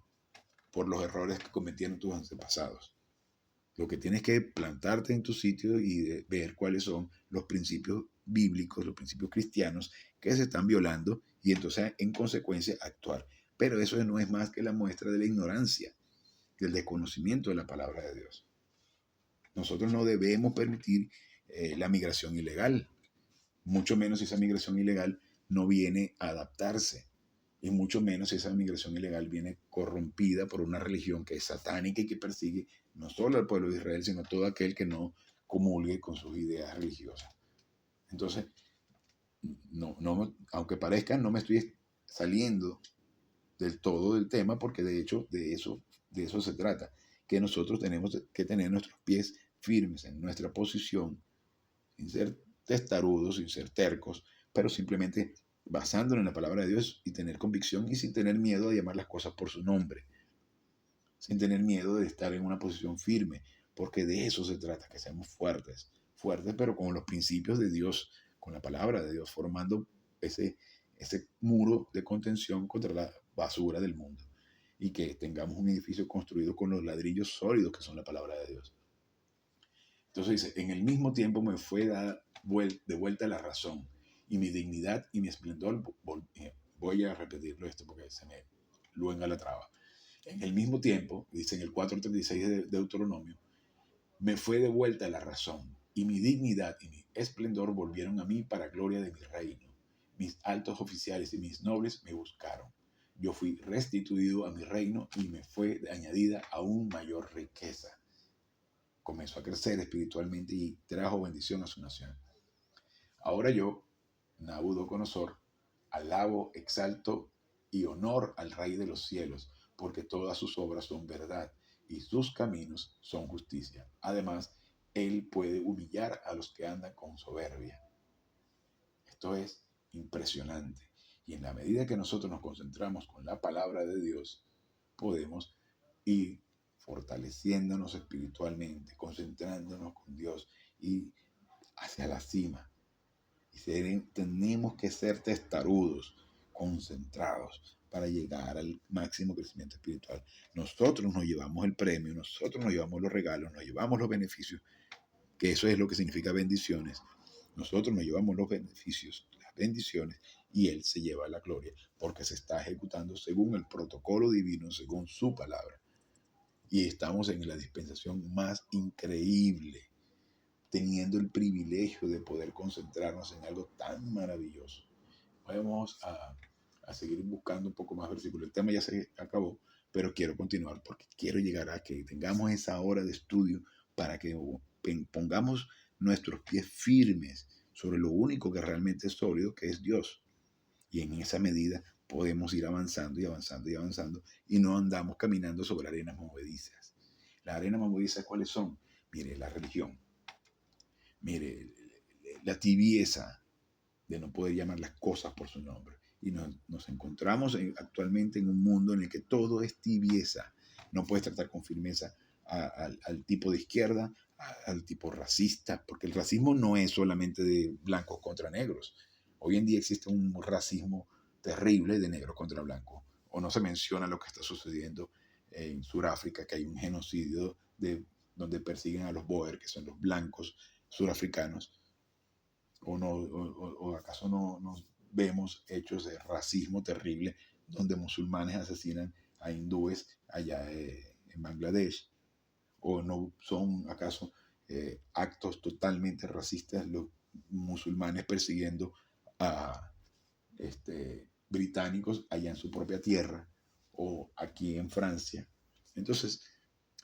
Speaker 1: por los errores que cometieron tus antepasados? Lo que tienes que plantarte en tu sitio y ver cuáles son los principios bíblicos, los principios cristianos que se están violando y entonces en consecuencia actuar. Pero eso no es más que la muestra de la ignorancia, del desconocimiento de la palabra de Dios. Nosotros no debemos permitir la migración ilegal, mucho menos si esa migración ilegal no viene a adaptarse, y mucho menos si esa migración ilegal viene corrompida por una religión que es satánica y que persigue no solo al pueblo de Israel, sino a todo aquel que no comulgue con sus ideas religiosas. Entonces, aunque parezca, no me estoy saliendo del todo del tema, porque de hecho de eso se trata, que nosotros tenemos que tener nuestros pies firmes en nuestra posición, sin ser testarudos, sin ser tercos, pero simplemente basándonos en la palabra de Dios y tener convicción y sin tener miedo de llamar las cosas por su nombre, sin tener miedo de estar en una posición firme, porque de eso se trata, que seamos fuertes, fuertes pero con los principios de Dios, con la palabra de Dios, formando ese muro de contención contra la basura del mundo y que tengamos un edificio construido con los ladrillos sólidos que son la palabra de Dios. Entonces dice, en el mismo tiempo me fue dada de vuelta la razón y mi dignidad y mi esplendor, voy a repetirlo esto porque se me luenga la traba. En el mismo tiempo, dice en el 4:36 de Deuteronomio, me fue de vuelta la razón y mi dignidad y mi esplendor volvieron a mí para gloria de mi reino. Mis altos oficiales y mis nobles me buscaron. yo fui restituido a mi reino y me fue añadida aún mayor riqueza. Comenzó a crecer espiritualmente y trajo bendición a su nación. Ahora yo, Nabucodonosor, alabo, exalto y honor al Rey de los cielos, porque todas sus obras son verdad y sus caminos son justicia. Además, él puede humillar a los que andan con soberbia. Esto es impresionante. Y en la medida que nosotros nos concentramos con la palabra de Dios, podemos ir fortaleciéndonos espiritualmente, concentrándonos con Dios y hacia la cima. Y tenemos que ser testarudos, concentrados para llegar al máximo crecimiento espiritual. Nosotros nos llevamos el premio, nosotros nos llevamos los regalos, nos llevamos los beneficios, que eso es lo que significa bendiciones. Nosotros nos llevamos los beneficios, las bendiciones, y Él se lleva la gloria, porque se está ejecutando según el protocolo divino, según su palabra. Y estamos en la dispensación más increíble, teniendo el privilegio de poder concentrarnos en algo tan maravilloso. Vamos a seguir buscando un poco más versículos. El tema ya se acabó, pero quiero continuar porque quiero llegar a que tengamos esa hora de estudio para que pongamos nuestros pies firmes sobre lo único que realmente es sólido, que es Dios. Y en esa medida podemos ir avanzando y avanzando y avanzando y no andamos caminando sobre arenas movedizas. Las arenas movedizas, ¿cuáles son? Mire, la religión. Mire, la tibieza de no poder llamar las cosas por su nombre. Y nos encontramos actualmente en un mundo en el que todo es tibieza. No puedes tratar con firmeza al tipo de izquierda, al tipo racista, porque el racismo no es solamente de blancos contra negros. Hoy en día existe un racismo terrible de negros contra blancos. O no se menciona lo que está sucediendo en Sudáfrica, que hay un genocidio donde persiguen a los Boer, que son los blancos surafricanos. ¿O acaso no nos vemos hechos de racismo terrible donde musulmanes asesinan a hindúes allá en Bangladesh? ¿O no son acaso actos totalmente racistas los musulmanes persiguiendo a británicos allá en su propia tierra o aquí en Francia? Entonces,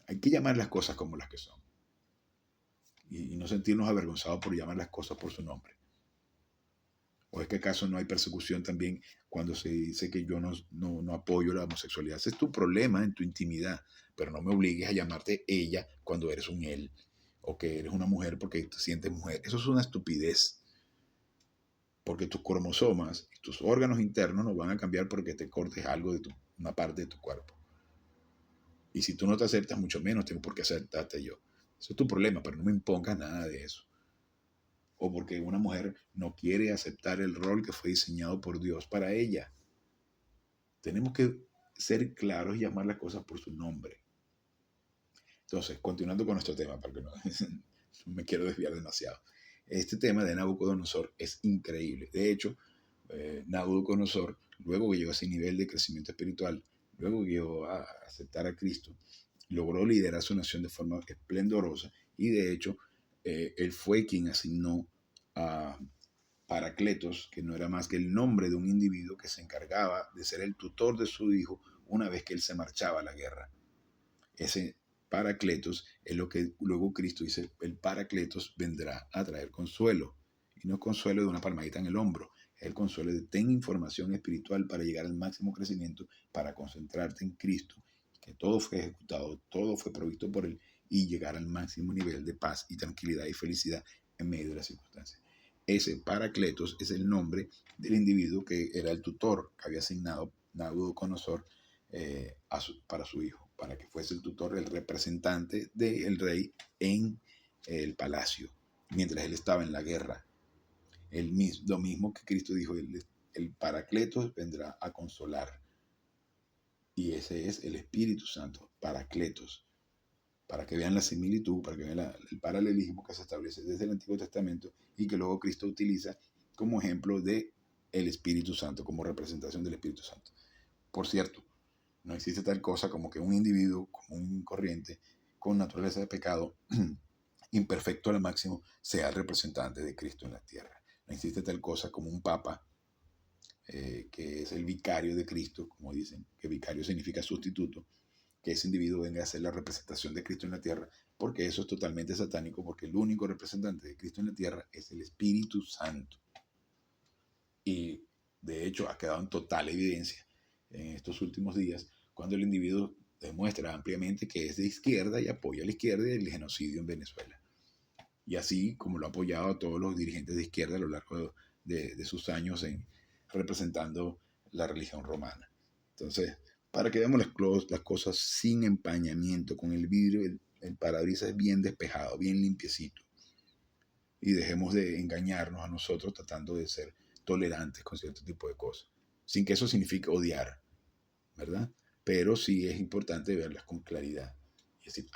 Speaker 1: hay que llamar las cosas como las que son y no sentirnos avergonzados por llamar las cosas por su nombre. ¿O es que acaso no hay persecución también cuando se dice que yo no apoyo la homosexualidad? Ese es tu problema en tu intimidad, pero no me obligues a llamarte ella cuando eres un él, o que eres una mujer porque te sientes mujer. Eso es una estupidez, porque tus cromosomas y tus órganos internos no van a cambiar porque te cortes algo de una parte de tu cuerpo. Y si tú no te aceptas, mucho menos tengo por qué aceptarte yo. Eso es tu problema, pero no me impongas nada de eso. O porque una mujer no quiere aceptar el rol que fue diseñado por Dios para ella. Tenemos que ser claros y llamar las cosas por su nombre. Entonces, continuando con nuestro tema, porque no me quiero desviar demasiado. Este tema de Nabucodonosor es increíble. De hecho, Nabucodonosor, luego que llegó a ese nivel de crecimiento espiritual, luego que llegó a aceptar a Cristo, logró liderar su nación de forma esplendorosa y de hecho, él fue quien asignó a Paracletos, que no era más que el nombre de un individuo que se encargaba de ser el tutor de su hijo una vez que él se marchaba a la guerra. Ese Paracletos es lo que luego Cristo dice, el Paracletos vendrá a traer consuelo. Y no consuelo de una palmadita en el hombro, es el consuelo de ten información espiritual para llegar al máximo crecimiento, para concentrarte en Cristo, que todo fue ejecutado, todo fue provisto por Él, y llegar al máximo nivel de paz y tranquilidad y felicidad en medio de las circunstancias. Ese Paracletos es el nombre del individuo que era el tutor que había asignado Nabucodonosor para su hijo, para que fuese el tutor, el representante del rey en el palacio, mientras él estaba en la guerra. Lo mismo que Cristo dijo, el Paracletos vendrá a consolar. Y ese es el Espíritu Santo, Paracletos, para que vean la similitud, para que vean el paralelismo que se establece desde el Antiguo Testamento y que luego Cristo utiliza como ejemplo de el Espíritu Santo, como representación del Espíritu Santo. Por cierto, no existe tal cosa como que un individuo común y corriente con naturaleza de pecado, imperfecto al máximo, sea el representante de Cristo en la tierra. No existe tal cosa como un papa que es el vicario de Cristo, como dicen, que vicario significa sustituto, que ese individuo venga a ser la representación de Cristo en la tierra, porque eso es totalmente satánico, porque el único representante de Cristo en la tierra es el Espíritu Santo. Y de hecho ha quedado en total evidencia en estos últimos días, cuando el individuo demuestra ampliamente que es de izquierda y apoya a la izquierda y el genocidio en Venezuela. Y así como lo ha apoyado a todos los dirigentes de izquierda a lo largo de sus años representando la religión romana. Entonces, para que veamos las cosas sin empañamiento, con el vidrio, el parabrisas bien despejado, bien limpiecito, y dejemos de engañarnos a nosotros tratando de ser tolerantes con cierto tipo de cosas, sin que eso signifique odiar, ¿verdad? Pero sí es importante verlas con claridad. Y decir,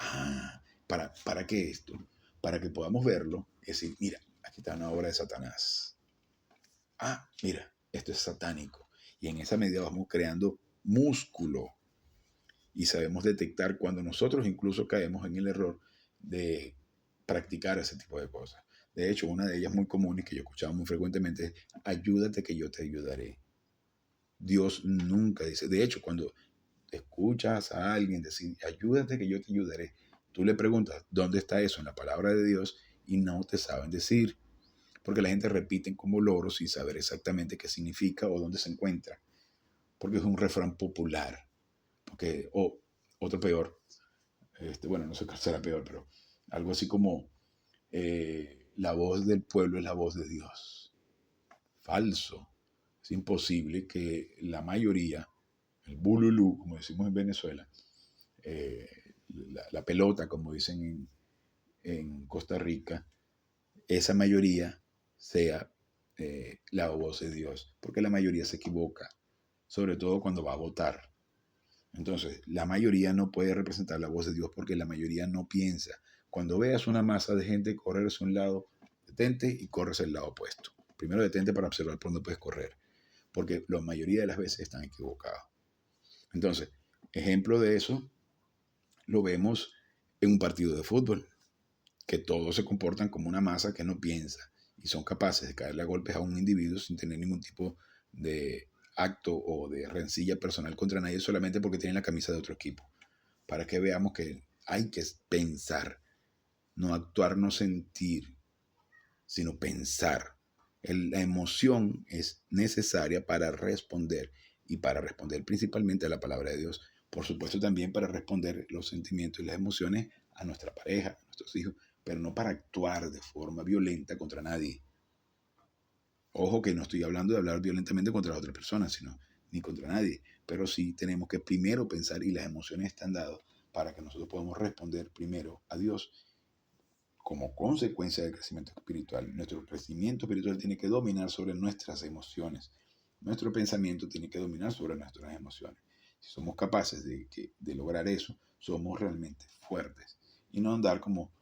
Speaker 1: ¿para qué esto? Para que podamos verlo y decir, mira, aquí está una obra de Satanás. Mira, esto es satánico. Y en esa medida vamos creando músculo y sabemos detectar cuando nosotros incluso caemos en el error de practicar ese tipo de cosas. De hecho, una de ellas muy común y que yo escuchaba muy frecuentemente es, ayúdate que yo te ayudaré. Dios nunca dice, de hecho, cuando escuchas a alguien decir, ayúdate que yo te ayudaré, tú le preguntas, ¿dónde está eso en la palabra de Dios? Y no te saben decir, porque la gente repite como loros sin saber exactamente qué significa o dónde se encuentra, porque es un refrán popular. O otro peor, bueno, no sé cuál será peor, pero algo así como la voz del pueblo es la voz de Dios. Falso. Es imposible que la mayoría, el bululú, como decimos en Venezuela, eh, la pelota, como dicen en Costa Rica, esa mayoría sea la voz de Dios, porque la mayoría se equivoca, sobre todo cuando va a votar. Entonces, la mayoría no puede representar la voz de Dios porque la mayoría no piensa. Cuando veas una masa de gente correr hacia un lado, detente y corres al lado opuesto. Primero detente para observar por dónde puedes correr, porque la mayoría de las veces están equivocados. Entonces, ejemplo de eso lo vemos en un partido de fútbol, que todos se comportan como una masa que no piensa y son capaces de caerle a golpes a un individuo sin tener ningún tipo de acto o de rencilla personal contra nadie solamente porque tienen la camisa de otro equipo. Para que veamos que hay que pensar, no actuar, no sentir, sino pensar. La emoción es necesaria para responder y para responder principalmente a la palabra de Dios. Por supuesto también para responder los sentimientos y las emociones a nuestra pareja, a nuestros hijos, pero no para actuar de forma violenta contra nadie. Ojo que no estoy hablando de hablar violentamente contra las otras personas, sino ni contra nadie, pero sí tenemos que primero pensar y las emociones están dadas para que nosotros podamos responder primero a Dios como consecuencia del crecimiento espiritual. Nuestro crecimiento espiritual tiene que dominar sobre nuestras emociones. Nuestro pensamiento tiene que dominar sobre nuestras emociones. Si somos capaces de lograr eso, somos realmente fuertes. Y no andar como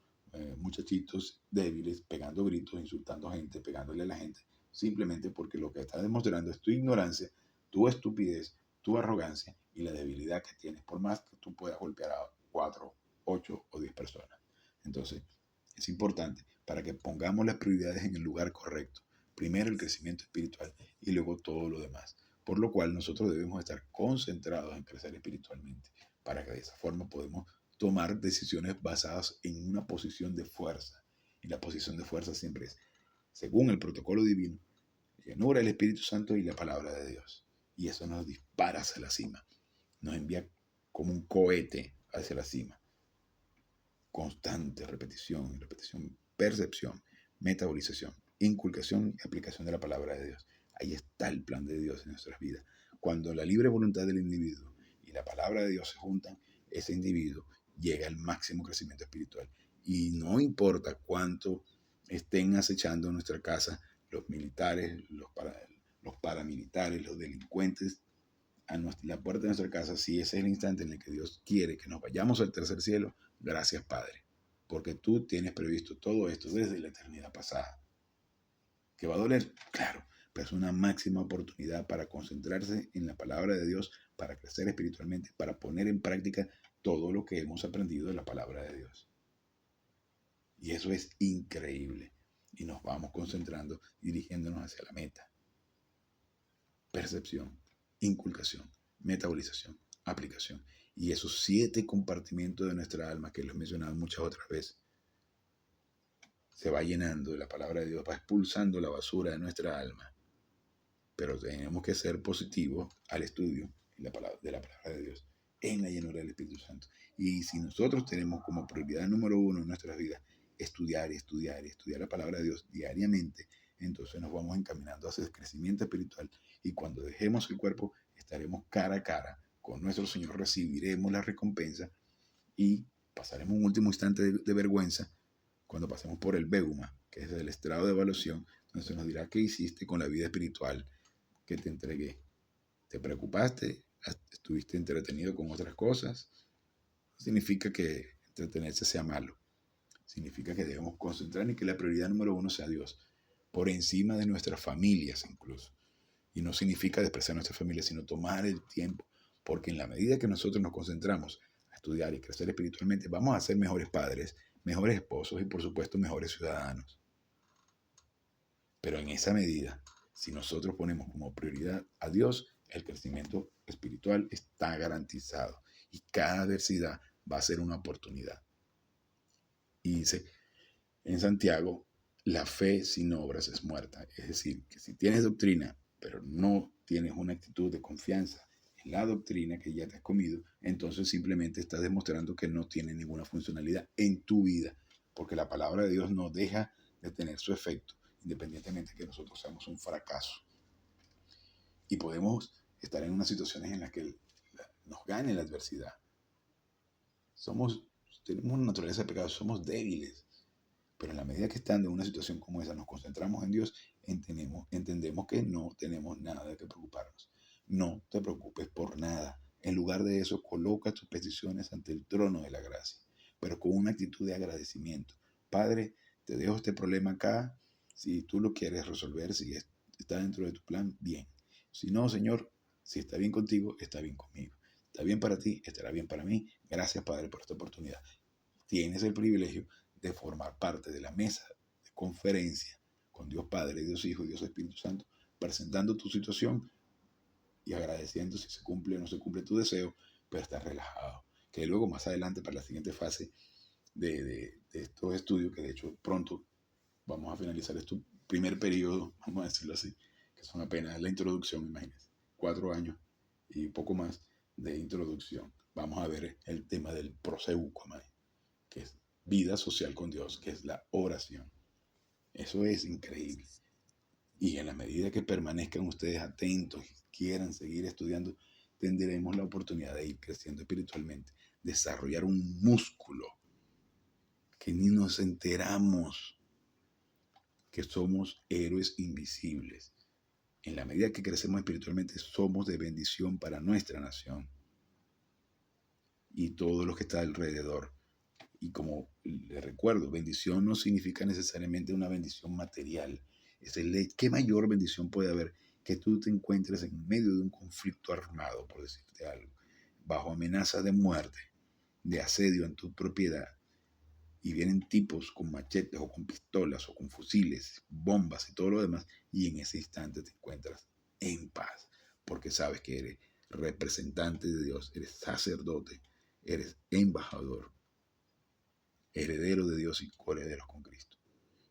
Speaker 1: muchachitos débiles, pegando gritos, insultando a gente, pegándole a la gente, simplemente porque lo que está demostrando es tu ignorancia, tu estupidez, tu arrogancia y la debilidad que tienes, por más que tú puedas golpear a 4, 8 o 10 personas. Entonces, es importante para que pongamos las prioridades en el lugar correcto. Primero el crecimiento espiritual y luego todo lo demás. Por lo cual nosotros debemos estar concentrados en crecer espiritualmente para que de esa forma podamos tomar decisiones basadas en una posición de fuerza. Y la posición de fuerza siempre es, según el protocolo divino, llenura del Espíritu Santo y la palabra de Dios. Y eso nos dispara hacia la cima. Nos envía como un cohete hacia la cima. Constante repetición, repetición, percepción, metabolización, inculcación y aplicación de la palabra de Dios. Ahí está el plan de Dios en nuestras vidas. Cuando la libre voluntad del individuo y la palabra de Dios se juntan, ese individuo llega al máximo crecimiento espiritual. Y no importa cuánto estén acechando en nuestra casa los militares, los paramilitares, los delincuentes, a la puerta de nuestra casa, si ese es el instante en el que Dios quiere que nos vayamos al tercer cielo, gracias Padre, porque tú tienes previsto todo esto desde la eternidad pasada. ¿Que va a doler? Claro, pero es una máxima oportunidad para concentrarse en la palabra de Dios, para crecer espiritualmente, para poner en práctica todo lo que hemos aprendido de la palabra de Dios. Y eso es increíble. Y nos vamos concentrando, dirigiéndonos hacia la meta. percepción, inculcación, metabolización, aplicación. Y esos 7 compartimentos de nuestra alma, que los he mencionado muchas otras veces, se va llenando de la palabra de Dios, va expulsando la basura de nuestra alma. Pero tenemos que ser positivos al estudio de la palabra de Dios en la llenura del Espíritu Santo. Y si nosotros tenemos como prioridad número 1 en nuestras vidas estudiar la palabra de Dios diariamente, entonces nos vamos encaminando hacia el crecimiento espiritual. Y cuando dejemos el cuerpo, estaremos cara a cara con nuestro Señor, recibiremos la recompensa y pasaremos un último instante de vergüenza cuando pasemos por el Beuma, que es el estrado de evaluación, donde se nos dirá qué hiciste con la vida espiritual que te entregué. ¿Te preocupaste? ¿Estuviste entretenido con otras cosas? No significa que entretenerse sea malo. Significa que debemos concentrarnos y que la prioridad número 1 sea Dios, por encima de nuestras familias incluso. Y no significa despreciar a nuestras familias, sino tomar el tiempo, porque en la medida que nosotros nos concentramos a estudiar y crecer espiritualmente, vamos a ser mejores padres, mejores esposos y por supuesto mejores ciudadanos. Pero en esa medida, si nosotros ponemos como prioridad a Dios, el crecimiento espiritual está garantizado y cada adversidad va a ser una oportunidad. Y dice en Santiago, la fe sin obras es muerta. Es decir, que si tienes doctrina, pero no tienes una actitud de confianza en la doctrina que ya te has comido, entonces simplemente estás demostrando que no tiene ninguna funcionalidad en tu vida, porque la palabra de Dios no deja de tener su efecto, independientemente de que nosotros seamos un fracaso. Y podemos estar en unas situaciones en las que nos gane la adversidad. Tenemos una naturaleza de pecado, somos débiles. Pero en la medida que estando en una situación como esa, nos concentramos en Dios, entendemos que no tenemos nada de qué preocuparnos. No te preocupes por nada. En lugar de eso, coloca tus peticiones ante el trono de la gracia, pero con una actitud de agradecimiento. Padre, te dejo este problema acá. Si tú lo quieres resolver, si está dentro de tu plan, bien. Si no, Señor, si está bien contigo, está bien conmigo. Está bien para ti, estará bien para mí. Gracias, Padre, por esta oportunidad. Tienes el privilegio de formar parte de la mesa de conferencia con Dios Padre, Dios Hijo y Dios Espíritu Santo, presentando tu situación y agradeciendo si se cumple o no se cumple tu deseo, pero estar relajado. Que luego más adelante para la siguiente fase de estos estudios, que de hecho pronto vamos a finalizar este primer periodo, vamos a decirlo así, que son apenas la introducción, imagínense, 4 años y poco más de introducción. Vamos a ver el tema del proseuco, que es vida social con Dios, que es la oración. Eso es increíble. Y en la medida que permanezcan ustedes atentos y quieran seguir estudiando, tendremos la oportunidad de ir creciendo espiritualmente, desarrollar un músculo que ni nos enteramos que somos héroes invisibles. En la medida que crecemos espiritualmente, somos de bendición para nuestra nación y todo lo que está alrededor. Y como les recuerdo, bendición no significa necesariamente una bendición material. ¿Qué mayor bendición puede haber que tú te encuentres en medio de un conflicto armado, por decirte algo, bajo amenaza de muerte, de asedio en tu propiedad, y vienen tipos con machetes o con pistolas o con fusiles, bombas y todo lo demás, y en ese instante te encuentras en paz, porque sabes que eres representante de Dios, eres sacerdote, eres embajador, heredero de Dios y coherederos con Cristo.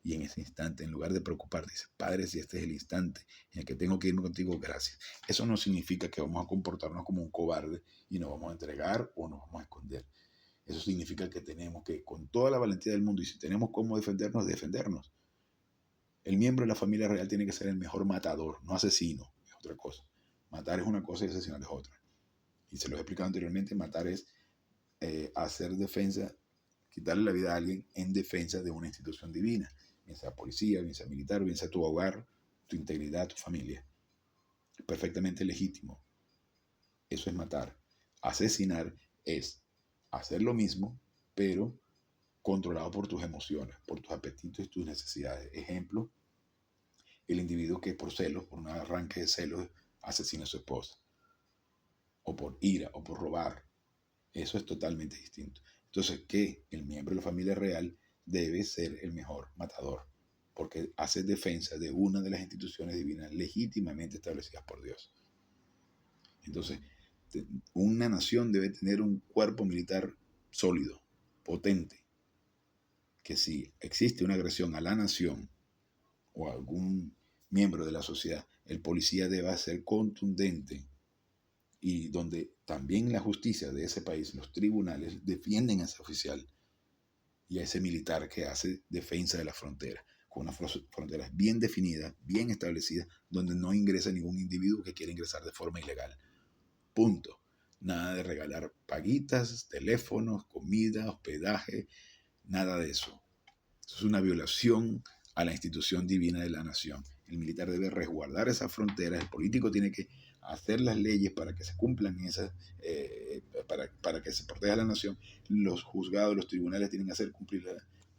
Speaker 1: Y en ese instante, en lugar de preocuparte, dices, Padre, si este es el instante en el que tengo que irme contigo, gracias. Eso no significa que vamos a comportarnos como un cobarde y nos vamos a entregar o nos vamos a esconder. Eso significa que tenemos que, con toda la valentía del mundo, y si tenemos cómo defendernos, defendernos. El miembro de la familia real tiene que ser el mejor matador, no asesino, es otra cosa. Matar es una cosa y asesinar es otra. Y se lo he explicado anteriormente, matar es hacer defensa, quitarle la vida a alguien en defensa de una institución divina, bien sea policía, bien sea militar, bien sea tu hogar, tu integridad, tu familia. Perfectamente legítimo. Eso es matar. Asesinar es hacer lo mismo, pero controlado por tus emociones, por tus apetitos y tus necesidades. Ejemplo, el individuo que por celos, por un arranque de celos, asesina a su esposa, o por ira, o por robar. Eso es totalmente distinto. Entonces, ¿qué? El miembro de la familia real debe ser el mejor matador, porque haces defensa de una de las instituciones divinas legítimamente establecidas por Dios. Entonces, una nación debe tener un cuerpo militar sólido, potente, que si existe una agresión a la nación o a algún miembro de la sociedad, el policía debe ser contundente, y donde también la justicia de ese país, los tribunales, defienden a ese oficial y a ese militar que hace defensa de la frontera, con unas fronteras bien definidas, bien establecidas, donde no ingresa ningún individuo que quiera ingresar de forma ilegal. Punto. Nada de regalar paguitas, teléfonos, comida, hospedaje, nada de eso. Eso es una violación a la institución divina de la nación. El militar debe resguardar esas fronteras, el político tiene que hacer las leyes para que se cumplan esas, para que se proteja la nación. Los juzgados, los tribunales tienen que hacer cumplir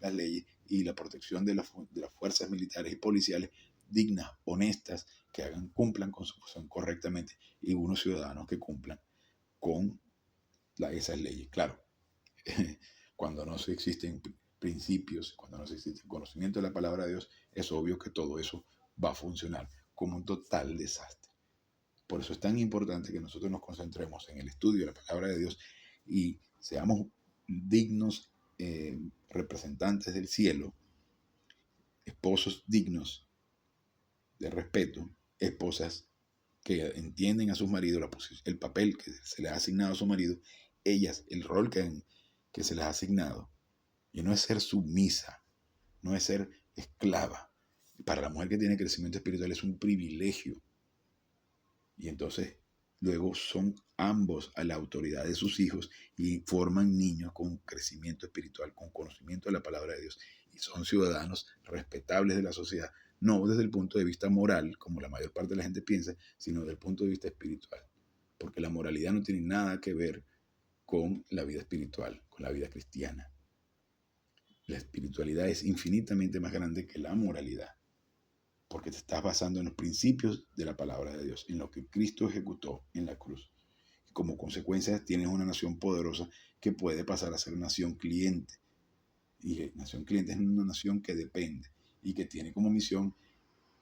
Speaker 1: las leyes y la protección de las fuerzas militares y policiales dignas, honestas, que cumplan con su función correctamente, y unos ciudadanos que cumplan con esas leyes. Claro, cuando no existen principios, cuando no existe conocimiento de la palabra de Dios, es obvio que todo eso va a funcionar como un total desastre. Por eso es tan importante que nosotros nos concentremos en el estudio de la palabra de Dios y seamos dignos representantes del cielo, esposos dignos de respeto, esposas que entienden a sus maridos el papel que se les ha asignado a su marido, ellas, el rol que se les ha asignado. Y no es ser sumisa, no es ser esclava. Para la mujer que tiene crecimiento espiritual es un privilegio. Y entonces luego son ambos a la autoridad de sus hijos y forman niños con crecimiento espiritual, con conocimiento de la palabra de Dios. Y son ciudadanos respetables de la sociedad, no desde el punto de vista moral, como la mayor parte de la gente piensa, sino desde el punto de vista espiritual. Porque la moralidad no tiene nada que ver con la vida espiritual, con la vida cristiana. La espiritualidad es infinitamente más grande que la moralidad, porque te estás basando en los principios de la palabra de Dios, en lo que Cristo ejecutó en la cruz. Y como consecuencia tienes una nación poderosa que puede pasar a ser nación cliente. Y nación cliente es una nación que depende y que tiene como misión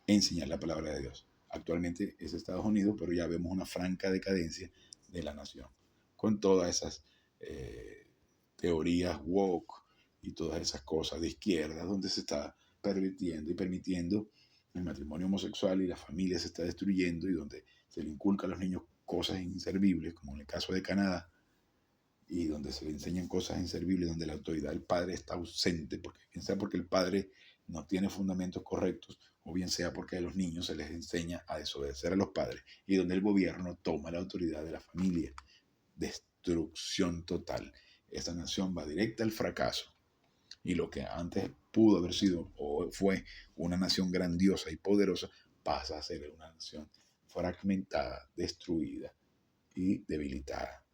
Speaker 1: enseñar la palabra de Dios. Actualmente es Estados Unidos, pero ya vemos una franca decadencia de la nación, con todas esas teorías woke y todas esas cosas de izquierda, donde se está permitiendo el matrimonio homosexual y la familia se está destruyendo, y donde se le inculca a los niños cosas inservibles, como en el caso de Canadá, y donde se le enseñan cosas inservibles, donde la autoridad del padre está ausente, bien sea porque el padre no tiene fundamentos correctos, o bien sea porque a los niños se les enseña a desobedecer a los padres, y donde el gobierno toma la autoridad de la familia. Destrucción total. Esta nación va directa al fracaso. Y lo que antes pudo haber sido o fue una nación grandiosa y poderosa, pasa a ser una nación fragmentada, destruida y debilitada.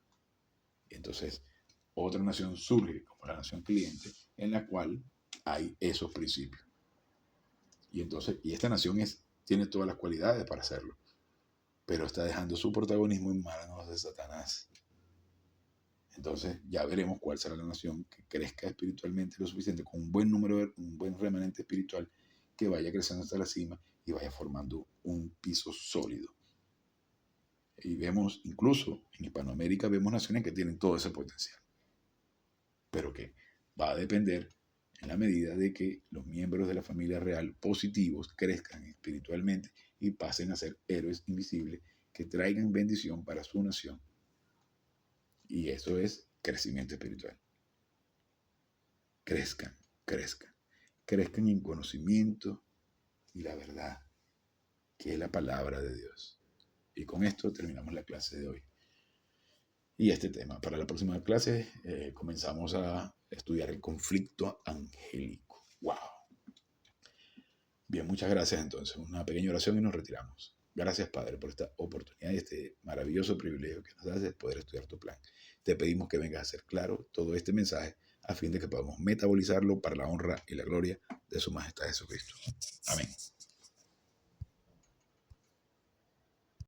Speaker 1: Y entonces otra nación surge como la nación cliente, en la cual hay esos principios. Y esta nación tiene todas las cualidades para hacerlo, pero está dejando su protagonismo en manos de Satanás. Entonces ya veremos cuál será la nación que crezca espiritualmente lo suficiente, con un buen remanente espiritual, que vaya creciendo hasta la cima y vaya formando un piso sólido. Y vemos, incluso en Hispanoamérica, vemos naciones que tienen todo ese potencial, pero que va a depender en la medida de que los miembros de la familia real positivos crezcan espiritualmente y pasen a ser héroes invisibles que traigan bendición para su nación. Y eso es crecimiento espiritual. Crezcan en conocimiento y la verdad, que es la palabra de Dios. Y con esto terminamos la clase de hoy. Y este tema, para la próxima clase, comenzamos a estudiar el conflicto angélico. ¡Wow! Bien, muchas gracias entonces. Una pequeña oración y nos retiramos. Gracias, Padre, por esta oportunidad y este maravilloso privilegio que nos das de poder estudiar tu plan. Te pedimos que vengas a hacer claro todo este mensaje a fin de que podamos metabolizarlo para la honra y la gloria de su majestad Jesucristo. Amén.